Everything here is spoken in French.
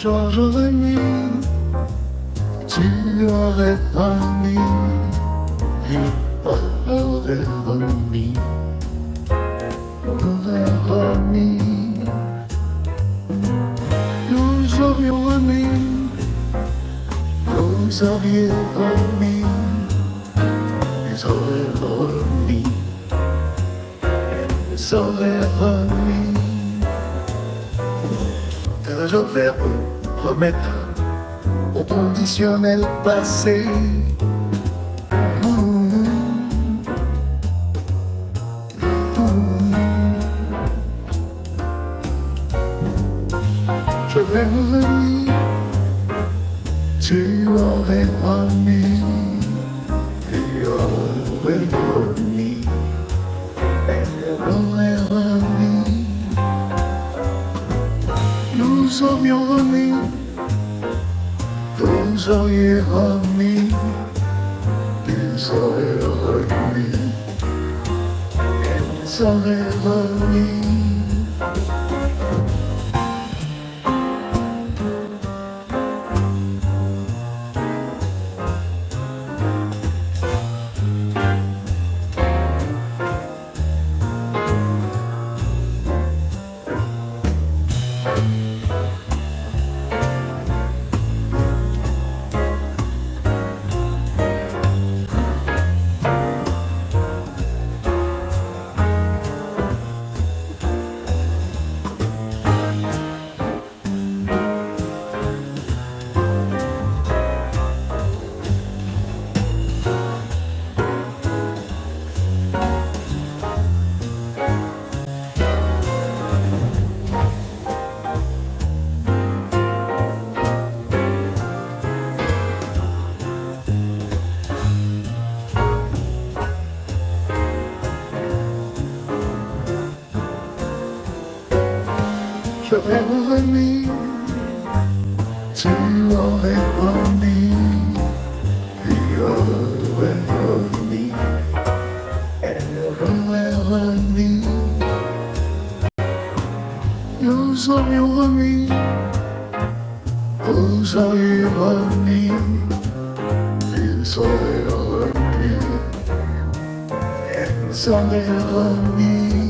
revenir, tu aurais promis, il aurait remis, nous aurions remis, vous auriez remis, ils auraient remis, ils auraient remis. Je vais remettre au conditionnel passé. Je vais revenir, tu aurais remis, tu aurais remis, elle aurait remis, nous aurions remis, vous auriez remis, ils auraient remis, elles auraient remis. Je vais revenir, tu aurais promis, tu aurais promis, elle aurait remis, nous aurions remis, vous auriez remis, ils auraient remis, elles auraient remis.